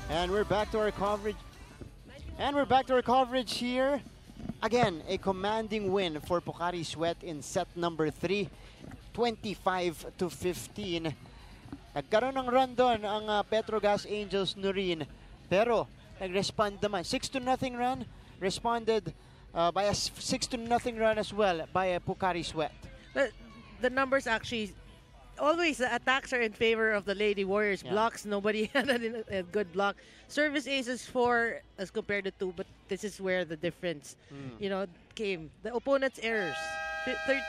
And we're back to our coverage. And we're back to our coverage here. Again, a commanding win for Pocari Sweat in set number 3. 25-15. Nagkaroon ng run doon ang Petro Gazz Angels Nurin. Pero nag-respond naman. 6-0 run. Responded by a 6-0 run as well by Pocari Sweat. The numbers actually, always the attacks are in favor of the Lady Warriors. Yeah. Blocks, nobody had a good block. Service aces 4 as compared to 2, but this is where the difference, came. The opponent's errors,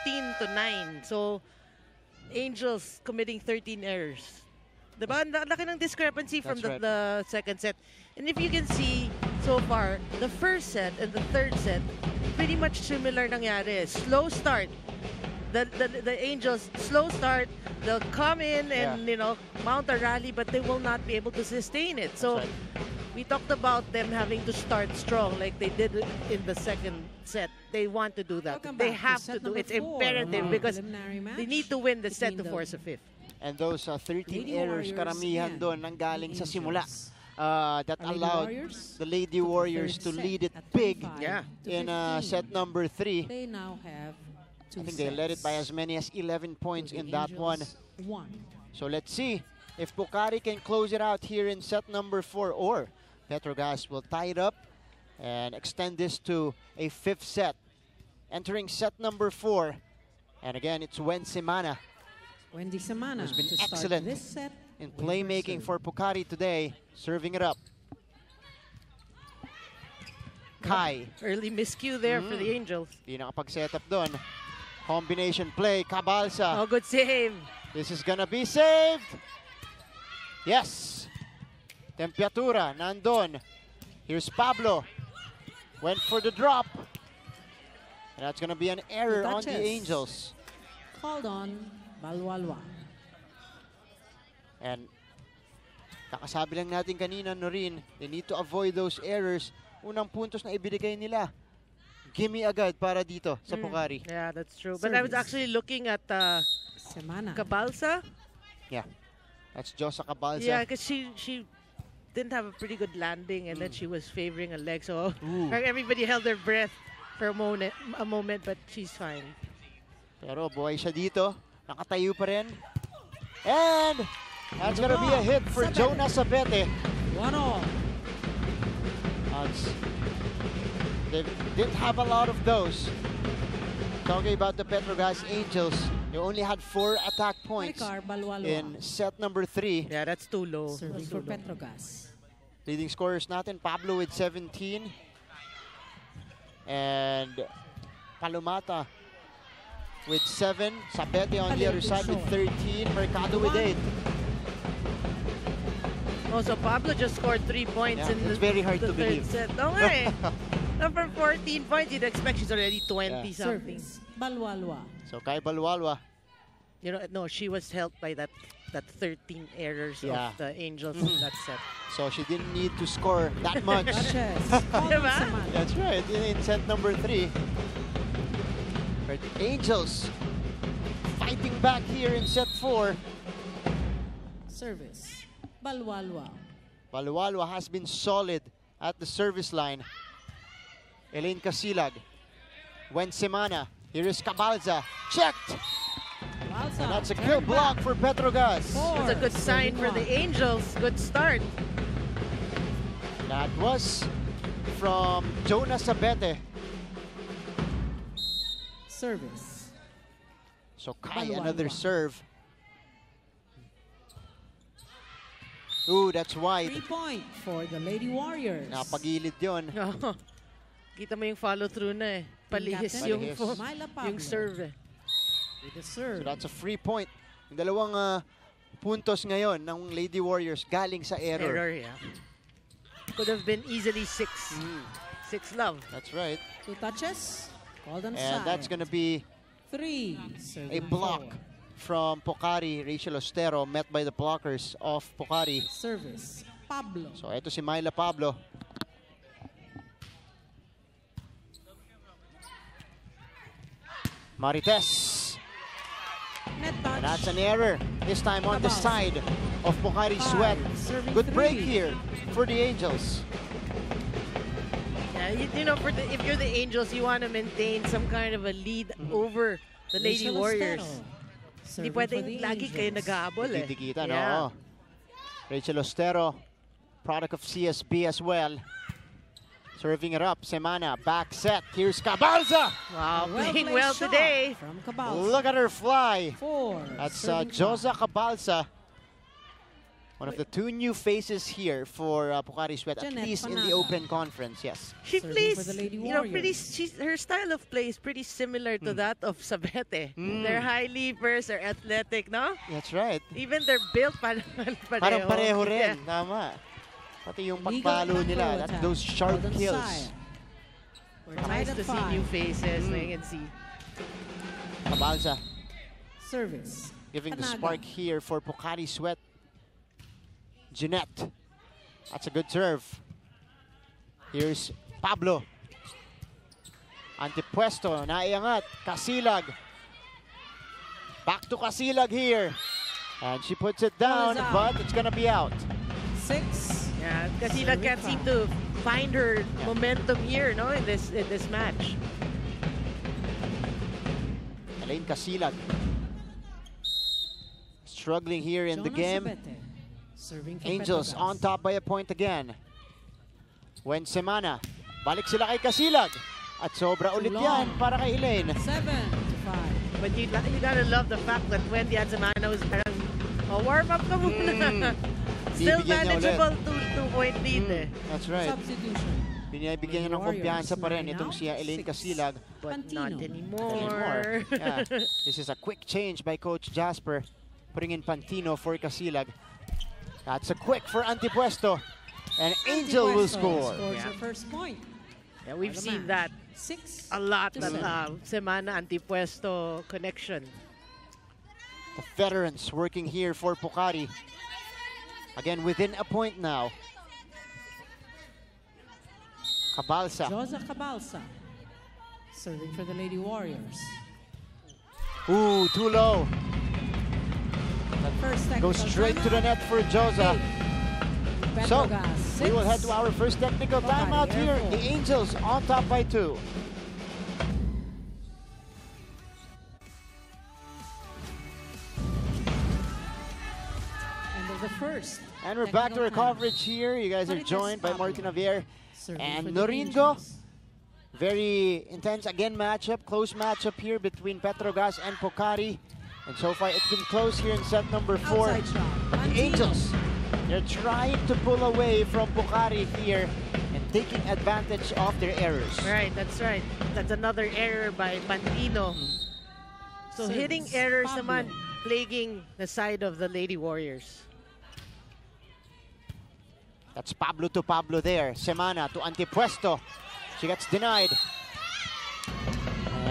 13-9. So, Angels committing 13 errors. Diba? Laki ng discrepancy from the second set. And if you can see, so far, the first set and the third set, pretty much similar nangyari. Slow start. The Angels, slow start, they'll come in and, mount a rally, but they will not be able to sustain it. So, we talked about them having to start strong like they did in the second set. They want to do that. They have to do it. It's imperative because they need to win the set to force a fifth. And those 13 errors, karamihan doon nanggaling sa simula. That allowed the Lady Warriors to lead it big in set number 3. They now have I think they led it by as many as 11 points in that one. So let's see if Pocari can close it out here in set number 4, or Petro Gazz will tie it up and extend this to a 5th set. Entering set number 4, and again it's Wendy Semana, who's been excellent in playmaking for Pocari today, serving it up. Kai. Early miscue there for the Angels. Di nakapag-set up doon. Combination play, Cabalsa. Oh, good save. This is gonna be saved. Yes. Temperatura, nandun. Here's Pablo. Went for the drop. And that's gonna be an error on the Angels. Called on Balwalwa. And kakasabi lang natin kanina, Norin, they need to avoid those errors. Unang puntos na ibigay nila. Gimme agad para dito sa Pocari. Yeah, that's true. But I was actually looking at Cabalsa. Yeah, that's Josa Cabalsa. Yeah, because she didn't have a pretty good landing, and then she was favoring a leg. So everybody held their breath for a moment, but she's fine. Pero buhay siya dito. Nakatayo pa rin. And that's gonna be a hit for Jonas Sabete. 1-all. They didn't have a lot of those. Talking about the Petro Gazz Angels, they only had 4 attack points in set number 3. Yeah, that's too low. Serving for Petro Gazz. Leading scorers natin, Pablo with 17. And Palomata with 7. Sabete on the other side with 13. Mercado with 8. Oh, so Pablo just scored 3 points in the very hard to believe. Set. Okay. From 14 points, you'd expect she's already 20-something. Balwalwa. So Kai Balwalwa. No, she was helped by that 13 errors of the Angels in that set. So she didn't need to score that much. That's right, in set number 3. But Angels fighting back here in set 4. Service. Balwalwa. Balwalwa has been solid at the service line. Elaine Casilag. Wendy Semana. Here is Cabalza. Checked. And that's a good block for Petro Gazz. That's a good sign for the Angels. Good start. That was from Jonas Sabete. Service. So Kai, another serve. Ooh, that's wide. 3-point for the Lady Warriors. Napagilid yun. Kita mo yung follow-through na eh. Palihis yung serve eh. With the serve. So that's a free point. Yung dalawang puntos ngayon ng Lady Warriors galing sa error. Could have been easily 6. 6 love. That's right. 2 touches. Called on And that's going to be 3. A block from Pocari. Rachel Ostero met by the blockers of Pocari. Service. Pablo. So ito si Myla Pablo. Marites. Net touch. And that's an error. This time on the side of Pocari Sweat. Serving Good break 3. here for the Angels. Yeah, you know, if you're the Angels, you want to maintain some kind of a lead over the Lady Rachel Warriors. Ostero, Hindi serving pwedeng for the lagi kayo Angels. nag-aabol eh. Dikita, Yeah. no? Rachel Ostero, product of CSB as well. Serving it up, Semana, back set. Here's Cabalza. Wow, playing played well shot today. From Cabalza. Look at her fly. 4. That's serving Josa 5. Cabalza. One of the 2 new faces here for Pocari Sweat, at Jeanette least in the Panada. Open Conference, yes. She Serving plays, for the Lady you know, Warriors. her style of play is pretty similar to that of Sabete. Mm. They're high leapers, they're athletic, no? That's right. Even they're built pareho. Parang pareho rin, Yeah. tama. Pati yung Legal pagpalo nila, macro that, attack. those sharp Golden kills. side. We're Nice tied to at see 5. new faces, Mm. na you can see. Cabalza Service. giving the Panada. spark here for Pocari Sweat. Jeanette. That's a good serve. Here's Pablo. Antipuesto, naiangat. Casilag. Back to Casilag here. And she puts it down, Ball is out. but it's gonna be out. 6. Yeah, Casila Serving can't seem foul. to find her momentum here, no, in this match. Elaine Casilag. Struggling here in the Jonas game. Sabete, serving for Angels Petro on Gazz. top by a point again. When Semana, balik sila kay Casilag. At sobra ulit long. yan para kay Elaine. 7-5. But you gotta love the fact that Wendy Anzamana was parang, warm up ka muna. Still Bibigyan niya manageable 2-point lead eh. That's right. Substitution. Binibigyan niya ng Warriors kumpiyansa pa rin now itong si Elaine 6. Casilag. But Pantino. not anymore. Yeah. This is a quick change by Coach Jasper, putting in Pantino for Casilag. That's a quick for Antipuesto. And Angel will Antipuesto score. Scores Yeah. her first point. Yeah, we've For the seen match. that 6 a lot, to that 7. Semana Antipuesto connection. The veterans working here for Pocari. Again, within a point now. Cabalza. Josa Cabalza, serving for the Lady Warriors. Ooh, too low. The first technical Goes straight to the timeout. net for Josa. Petro So, Gazz, we will 6. head to our first technical timeout Pocari-Air here. 4. The Angels on top by 2. End of the first. And we're back to our technical timeout. coverage here. You guys are Marites joined by Pablo, Martin Javier serving and for the Noringo. Angels. Very intense again matchup, close matchup here between Petro Gazz and Pocari. And so far it's been close here in set number 4. Outside shot. The Pantino. Angels, they're trying to pull away from Pocari here and taking advantage of their errors. Right, that's right. That's another error by Pantino. So Service. hitting errors Pablo. naman plaguing the side of the Lady Warriors. That's Pablo to Pablo there. Semana to Antipuesto. She gets denied.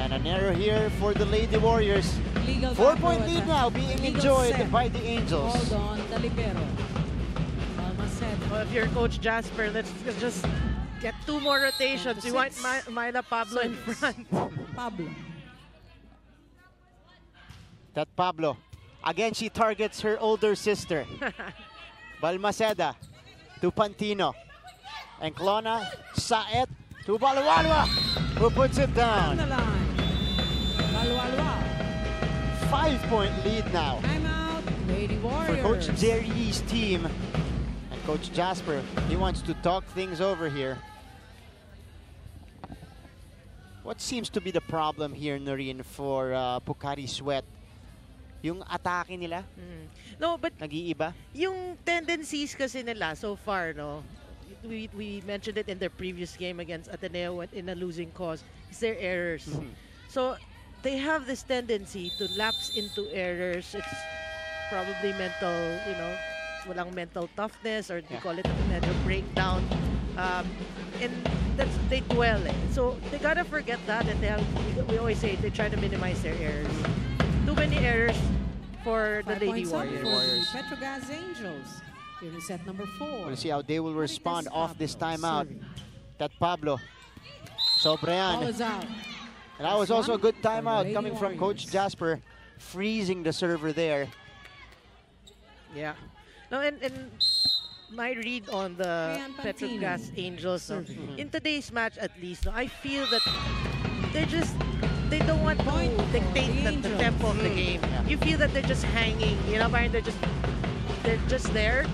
And an error here for the Lady Warriors. Legal 4-point macro lead attack. now being Legal enjoyed set. by the Angels. Hold on, Talibero. Almaced. Well, if you're Coach Jasper, let's just get 2 more rotations. We want 6. Myla Pablo in Service. front. Pablo. That Pablo. Again, she targets her older sister. Balmaceda to Pantino. And Clona, Saet to Balawalwa, who puts it On down. the line. Balwalwa. 5-point lead now Timeout. Lady for Warriors. Coach Jerry's team. And Coach Jasper, he wants to talk things over here. What seems to be the problem here, Noreen, for Pocari Sweat? Yung atake nila, No, but nag-iiba? yung tendencies kasi nila so far, no, we mentioned it in their previous game against Ateneo in a losing cause. It's their errors. So they have this tendency to lapse into errors. It's probably mental, you know, walang mental toughness, or they call it a mental breakdown. And that's, they dwell eh. So they gotta forget that, and we always say they try to minimize their errors. Too many errors for the 5 Lady points up Warriors. for the Petro Gazz Angels. Here in set number 4. We'll see how they will respond Marites off this Pablo timeout. serving. That Pablo. Sobra Ball yan. is out. And that was also a good For timeout Lady coming from Coach Warriors. Jasper, freezing the server there. Yeah. No, and my read on the Ryan Petro Pantino. Gazz Angels, no, Serving. in today's match at least, no, I feel that they don't want to dictate the tempo of the game. Yeah. You feel that they're just hanging, you know, parang they're just there.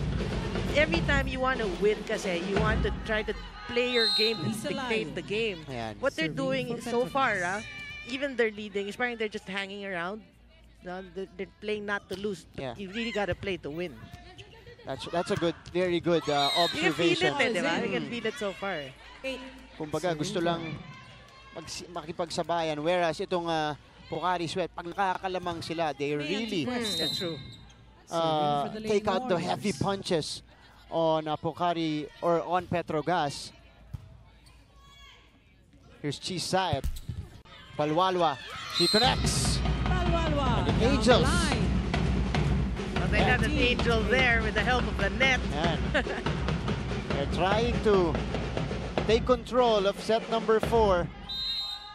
Every time you want to win kasi, you want to try to play your game and Lisa dictate Lai. the game. Ayan. What they're Serving doing for so Petro far, Gazz. even they're leading, is parang they're just hanging around. No, they're playing not to lose. Yeah. You really got to play to win. That's a good, very good You can feel observation. it, di ba? You can feel it so far. 8. Kumbaga, gusto lang makipagsabayan. Whereas itong Pocari Sweat, pag nakakalamang sila, they really That's true. Serving for the Lady take out the heavy Warriors. punches on Pocari or on Petro Gazz. Here's Chisaet. Palwalwa. She connects. Palwalwa. And the down the Angels. line. Well, they had an angel there with the help of the net. And they're trying to take control of set number 4.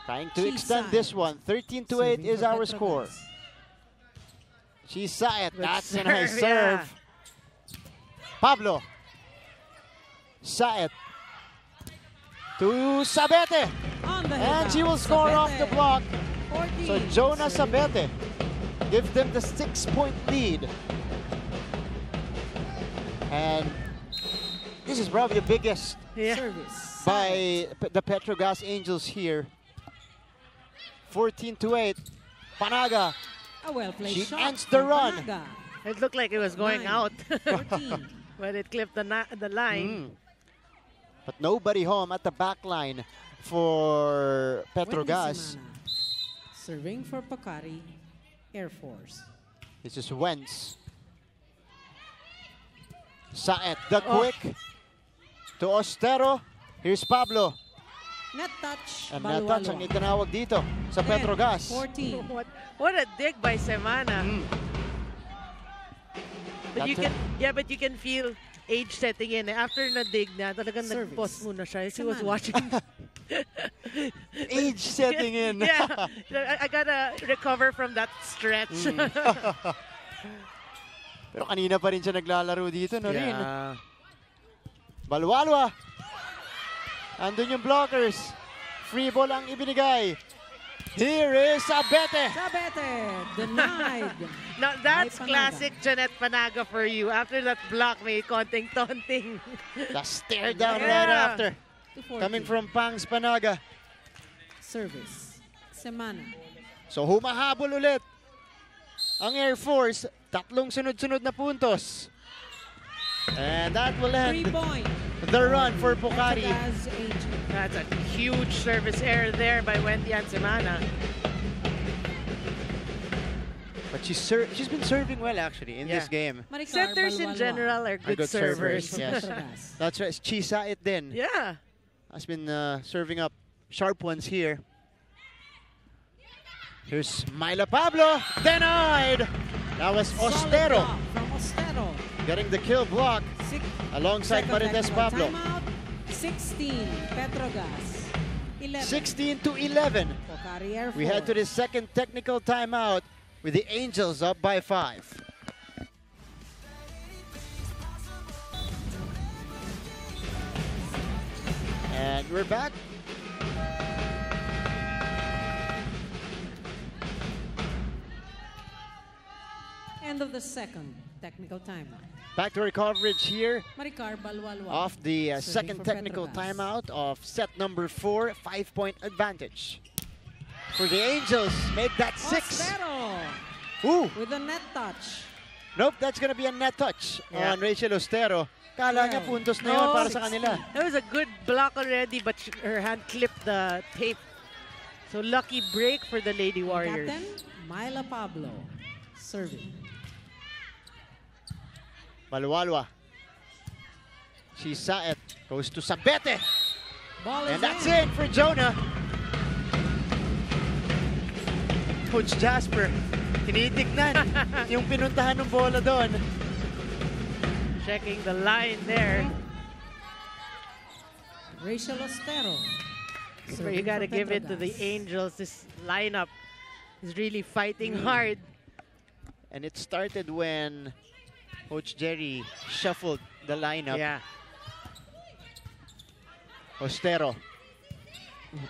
Trying to extend Chisaet. this one. 13-8 Serving is for our Petro score. Gazz. Chisaet. Good That's a serve, nice yeah. serve. Pablo. Saet. To Sabete. On the And hit she out. will score off the Sabete. block. 14. So Jonah Serving. Sabete gives them the 6-point lead. And this is probably the biggest Yeah. Service. by the Petro Gazz Angels here. 14-8. Panaga. A well-played She shot. ends the from run. Panaga. It looked like it was going 9, out, 14. but it clipped the line. But nobody home at the back line for Petro Wendy Gazz. Semana. Serving for Pocari-Air Force. This is Wentz. Saet, the Oh. quick to Ostero. Here's Pablo. Net touch. And that touch ang Balwalwa. itinawag dito sa Petro Gazz. 14. What a dig by Semana. But you That's can, but you can feel age setting in. After na dig na, talagang Service. nag-pause muna siya. He was Semana. watching. Age setting in. Yeah, I gotta recover from that stretch. Pero kanina pa rin siya naglalaro dito, no rin? Yeah. Balwalwa. Andun yung blockers. Free ball ang ibinigay. Here is Sabete. Sabete. Denied. Now that's Panaga. classic Janet Panaga for you. After that block, may konting taunting. The stare down Yeah. right after. To 14. Coming from Pangs Panaga. Service. Semana. So humahabol ulit ang Air Force. Tatlong sunod-sunod na puntos. And that will 3 end point. the run for Pocari. Petro Gazz Angel. That's a huge service error there by Wendy and Semana. But she's been serving well actually in this Yeah. game. Maricar Setters in Balwalwa. general are good, good servers, servers. yes. Petro Gazz. That's right. Chisa it din. Yeah. Has been serving up sharp ones here. Here's Myla Pablo. Denied. That was Solid Ostero block from Ostero. getting the kill block alongside Second Marites technical Pablo. Timeout. 16. Petro Gazz. 11. 16-11. Pocari-Air We head to the Force. second technical timeout with the Angels up by 5. And we're back. End of the second technical timeout. Back to our coverage here Maricar Balwalwa. of the Serving second for technical Petro Gazz. timeout of set number 4, 5-point advantage. For the Angels, make that 6. Ostero Ooh, with a net touch. nope, that's gonna be a net touch Yeah. on Rachel Ostero. Kala niya puntos na yun No, para sa kanila. That was a good block already, but her hand clipped the tape. So lucky break for the Lady Warriors. Captain Myla Pablo serving. Malwalwa. She saw it. Goes to Sabete. Ball is And that's in. it for Jonah. Coach Jasper, tinitignan yung pinuntahan ng bola doon. Checking the line there. Rachel Ostero. But serving you gotta for give Petro it to the Gazz. Angels. This lineup is really fighting hard. And it started when Coach Jerry shuffled the lineup. Yeah. Ostero.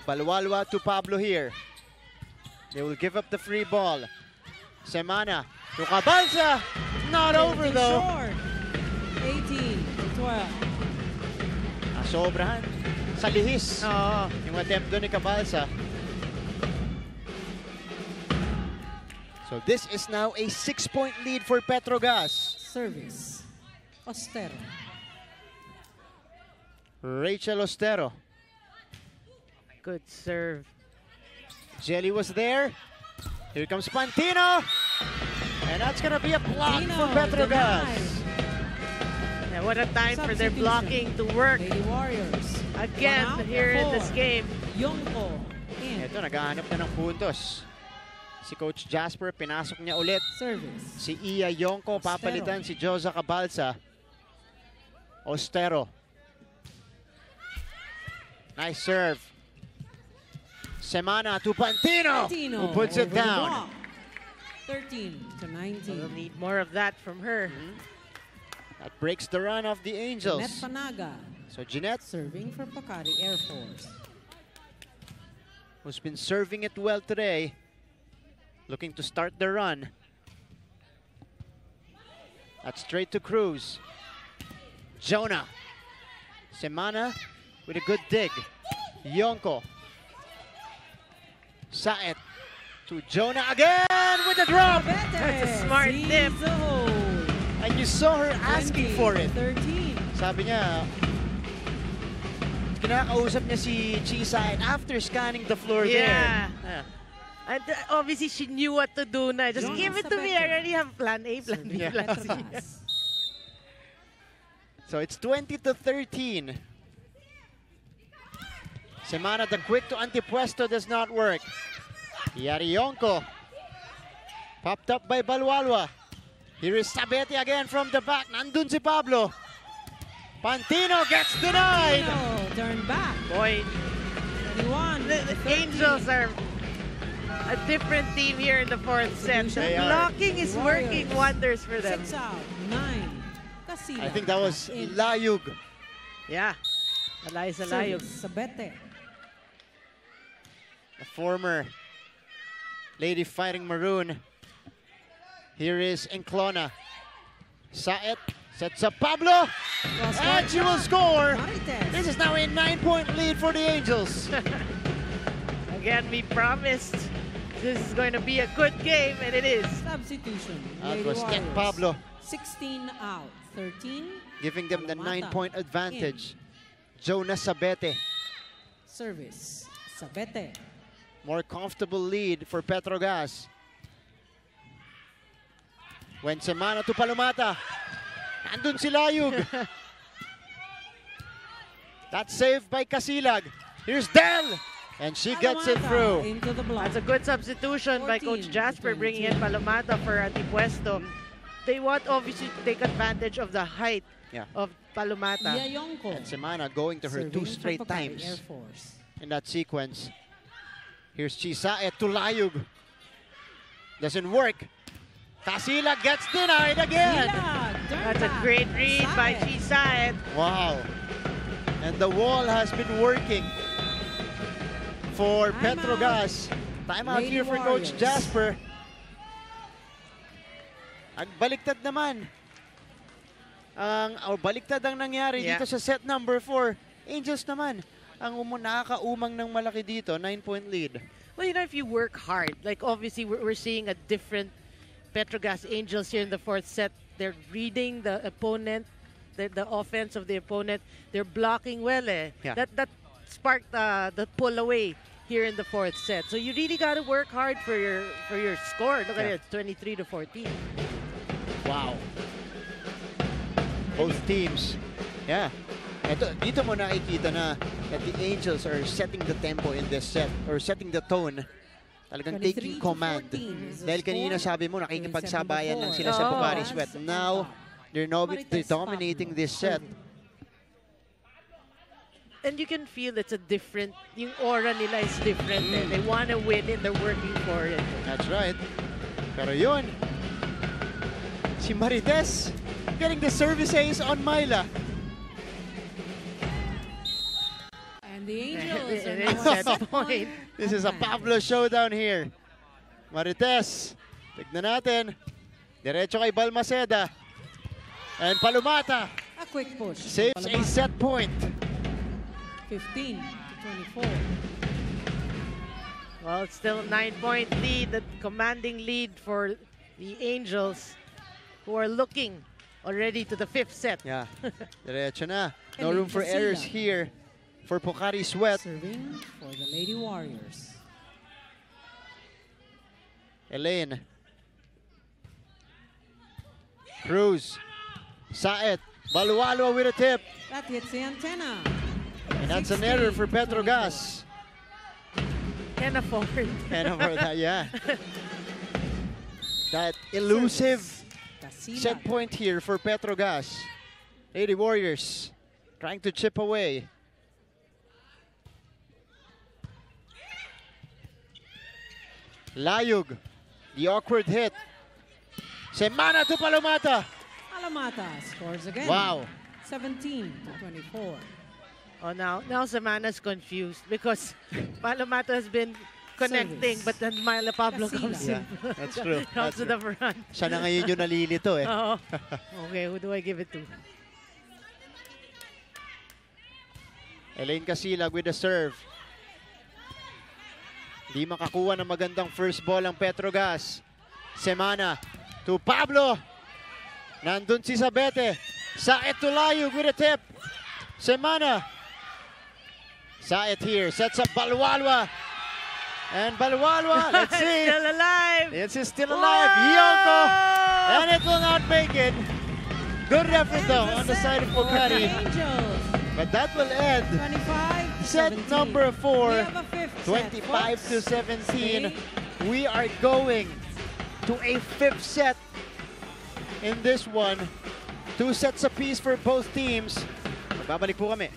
Palualwa to Pablo here. They will give up the free ball. Semana to Cabalsa. Not over though. Short. 18-12. Nasobrahan sa lihis. Oo. Yung attempt doon ni Cabalsa. So this is now a 6-point lead for Petro Gazz. Service. Ostero. Rachel Ostero. Good serve. Jelly was there. Here comes Pantino. And that's going to be a block Pantino for Petro Gazz. denied. Yeah, what a time for their Substitution. blocking to work Lady Warriors. again One out, here in this 4. game. Yonko. In. Ito, naghahanap na ng puntos. Si Coach Jasper, pinasok niya ulit. Service. Si Iya Yonko, papalitan si Josa Cabalsa. Ostero. Nice serve. Semana to Pantino, Pantino who puts it over the down. block. 13-19. We'll need more of that from her. That breaks the run of the Jeanette Angels. Panaga. So Jeanette, Serving for Pocari-Air Force. who's been serving it well today, looking to start the run. That's straight to Cruz. Jonah. Semana with a good dig. Yonko. Saet to Jonah again with the drop. That's a smart tip. And you saw her asking for it. 13. Sabi niya, kinakausap niya si Saet after scanning the floor Yeah. there. And obviously she knew what to do na. Just John give it to me. I Sabete. already have plan A, plan B, Yeah. plan C. So it's 20-13. Semana, the quick to antipuesto does not work. Yarionko. Popped up by Balwalwa. Here is Sabete again from the back. Nandun si Pablo. Pantino gets denied. No, turn back. Boy, 21. the Angels are a different team here in the fourth set. The They are. blocking is working Warriors. wonders for them. 6 out. 9. Casilla. I think that was In. Layug. Yeah. Eliza Layog. Service. Sabete. The former Lady Fighting Maroon. Here is Enclona. Saet sets up Pablo. And she will score. Marites. This is now a 9-point lead for the Angels. Again, we promised this is going to be a good game, and it is. Substitution. That Lady was Ken Warriors. Pablo, 16 out. 13. giving them the Palamata. 9-point advantage. Jonah Sabete, Service. Sabete. more comfortable lead for Petro Gazz. When Semana to Palumata. Nandun si Layug. That's saved by Casilag. Here's Del. And she gets it Palamata through. Into the block. That's a good substitution by 14 Coach Jasper, to bringing in 22. Palomata for Antipuesto. They want obviously to take advantage of the height Yeah. of Palomata. Yayonko. And Semana going to her Serving 2 for straight Pocari Air times Force. in that sequence. Here's Chisaet to Layug. Doesn't work. Casilag gets denied again. Sila, turn That's a back. great read by Saet. Chisaet. Wow. And the wall has been working for Timeout. Petro Gazz. Timeout Lady here for Coach Warriors. Jasper. Baliktad naman. Baliktad ang nangyari Yeah. dito sa set number 4. Angels naman. Ang nakakaumang ng malaki dito, 9-point lead. Well, you know, if you work hard, like obviously we're seeing a different Petro Gazz Angels here in the fourth set. They're reading the opponent, the offense of the opponent. They're blocking well. Yeah. That sparked the pull away here in the fourth set. So you really got to work hard for your score. Look Yeah. at it, 23-14. Wow. Both teams. Yeah. Dito mo nakikita na that the Angels are setting the tempo in this set or setting the tone. Talagang 23 taking to command. 14 is the Dahil kanina score. sabi mo, nakikipagsabayan lang sila sa Oo. Pocari Sweat. Now, they're dominating this set. And you can feel it's a different, yung aura nila is different. They want to win and they're working for it. That's right. Pero yun, si Marites, getting the service ace on Myla. And the Angels It are is now set set point. This is a Pablo showdown here. Marites, tignan natin. Diretso kay Balmaceda. And Palumata A quick push. saves a set point. 15 to 24. Well, it's still a 9-point lead, the commanding lead for the Angels, who are looking already to the 5th set. Yeah, diretso na. No room for errors here for Pocari Sweat. Serving for the Lady Warriors. Elaine. Cruz. Saet. Balualo with a tip. That hits the antenna. And that's an error for Petro Gazz. Can afford. And over that, yeah. That elusive set point here for Petro Gazz. Lady Warriors trying to chip away. Layug, the awkward hit. Semana to Palomata. Alamata scores again. Wow. 17 to 24. Oh, now Samana's confused because Palomata has been connecting, Service. but then Myla Pablo Casilla. comes in. Yeah, that's true. Comes to the front. Siya na ngayon yung nalilito eh. Oh, okay, who do I give it to? Elaine Casilag with the serve. Di makakuha ng magandang first ball ang Petro Gazz. Semana to Pablo. Nandun si Sabete. Saet to Layug with a tip. Semana. Saet here. Sets up Balwalwa. And Balwalwa, let's see. Still alive. It's still alive. Yoko. And it will not make it. Good effort though on the side of Pocari. Angels. But that will end 25 to set 17. number 4. We have a 5th 25 to set, 17. We are going to a 5th set in this one. 2 sets apiece for both teams. Magbabalik po kami.